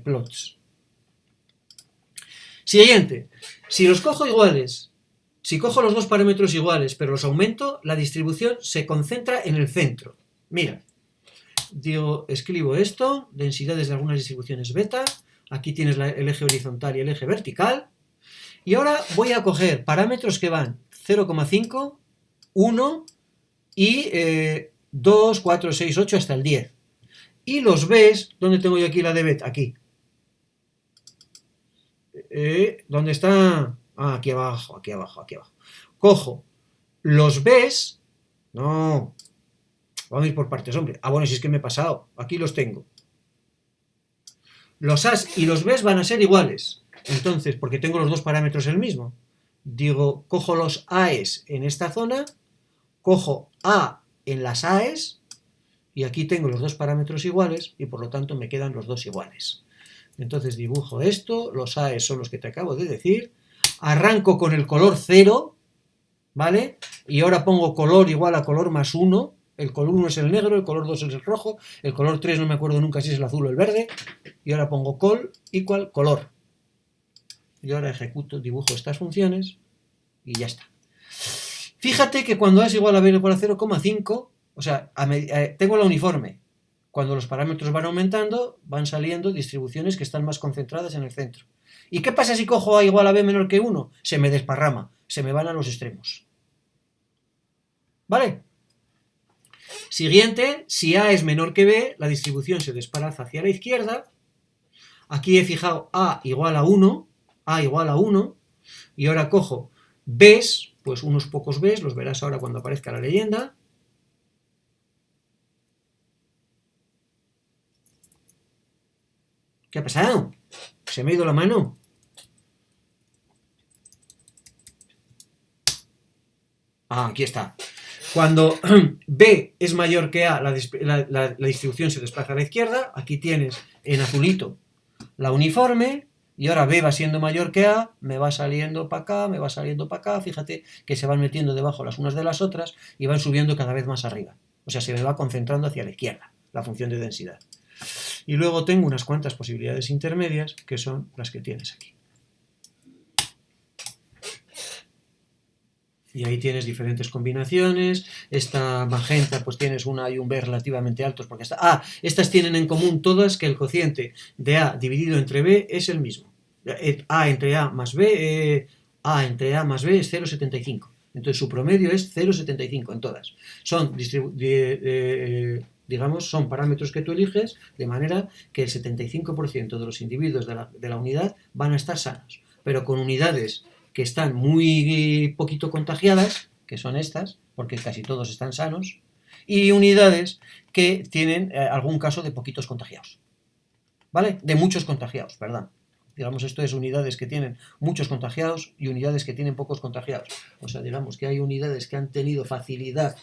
Plots. Siguiente. Si los cojo iguales, si cojo los dos parámetros iguales, pero los aumento, la distribución se concentra en el centro. Mira, digo, escribo esto, densidades de algunas distribuciones beta, aquí tienes el eje horizontal y el eje vertical, Y ahora voy a coger parámetros que van 0,5, 1 y 2, 4, 6, 8 hasta el 10. Y los Bs, ¿dónde tengo yo aquí la de bet? Aquí. ¿Dónde está? Ah, aquí abajo, aquí abajo, aquí abajo. Cojo los Bs. No, vamos a ir por partes, hombre. Ah, bueno, si es que me he pasado. Aquí los tengo. Los As y los Bs van a ser iguales. Entonces, porque tengo los dos parámetros el mismo. Digo, cojo los A's en esta zona, cojo A en las A's, y aquí tengo los dos parámetros iguales, y por lo tanto me quedan los dos iguales. Entonces dibujo esto, los A's son los que te acabo de decir, arranco con el color 0, ¿vale? Y ahora pongo color igual a color más 1, el color 1 es el negro, el color 2 es el rojo, el color 3 no me acuerdo nunca si es el azul o el verde, y ahora pongo col igual color. Y ahora ejecuto, dibujo estas funciones, y ya está. Fíjate que cuando A es igual a B igual a 0,5, o sea, tengo la uniforme. Cuando los parámetros van aumentando, van saliendo distribuciones que están más concentradas en el centro. ¿Y qué pasa si cojo A igual a B menor que 1? Se me desparrama, se me van a los extremos. ¿Vale? Siguiente, si A es menor que B, la distribución se desplaza hacia la izquierda. Aquí he fijado A igual a 1, A igual a 1, y ahora cojo Bs, pues unos pocos Bs, los verás ahora cuando aparezca la leyenda. ¿Qué ha pasado? ¿Se me ha ido la mano? Ah, aquí está. Cuando B es mayor que A, la distribución se desplaza a la izquierda. Aquí tienes en azulito la uniforme. Y ahora B va siendo mayor que A, me va saliendo para acá, me va saliendo para acá. Fíjate que se van metiendo debajo las unas de las otras y van subiendo cada vez más arriba. O sea, se me va concentrando hacia la izquierda, la función de densidad. Y luego tengo unas cuantas posibilidades intermedias, que son las que tienes aquí. Y ahí tienes diferentes combinaciones. Esta magenta, pues tienes una y un B relativamente altos, porque estas tienen en común todas que el cociente de A dividido entre B es el mismo. A entre A más B, A entre A más B es 0,75. Entonces su promedio es 0,75 en todas. Son digamos, son parámetros que tú eliges, de manera que el 75% de los individuos de la unidad van a estar sanos, pero con unidades que están muy poquito contagiadas, que son estas, porque casi todos están sanos, y unidades que tienen algún caso de poquitos contagiados, ¿vale? De muchos contagiados, perdón. Digamos, esto es unidades que tienen muchos contagiados y unidades que tienen pocos contagiados. O sea, digamos que hay unidades que han tenido facilidad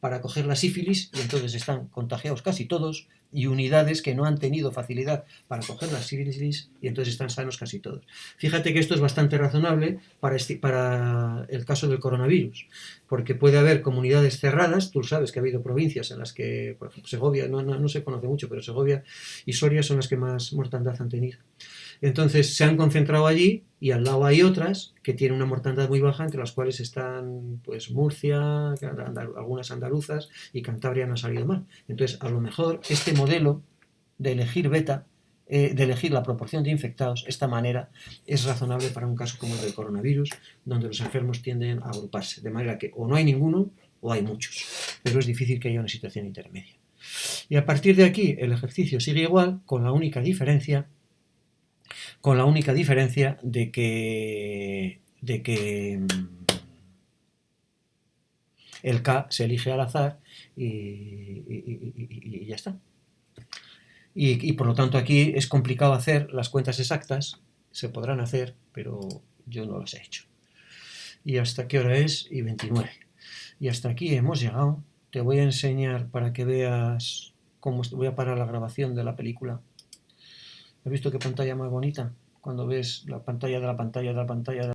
para coger la sífilis y entonces están contagiados casi todos, y unidades que no han tenido facilidad para coger la sífilis y entonces están sanos casi todos. Fíjate que esto es bastante razonable para el caso del coronavirus, porque puede haber comunidades cerradas. Tú sabes que ha habido provincias en las que, por ejemplo, Segovia, no se conoce mucho, pero Segovia y Soria son las que más mortandad han tenido. Entonces se han concentrado allí y al lado hay otras que tienen una mortandad muy baja, entre las cuales están pues Murcia, algunas andaluzas, y Cantabria no ha salido mal. Entonces, a lo mejor este modelo de elegir beta, de elegir la proporción de infectados, esta manera es razonable para un caso como el del coronavirus, donde los enfermos tienden a agruparse, de manera que o no hay ninguno o hay muchos, pero es difícil que haya una situación intermedia. Y a partir de aquí el ejercicio sigue igual, con la única diferencia de que el K se elige al azar y ya está. Y por lo tanto aquí es complicado hacer las cuentas exactas. Se podrán hacer, pero yo no las he hecho. ¿Y hasta qué hora es? Y 29. Y hasta aquí hemos llegado. Te voy a enseñar para que veas cómo voy a parar la grabación de la película. ¿Has visto qué pantalla más bonita? Cuando ves la pantalla de la pantalla de la pantalla de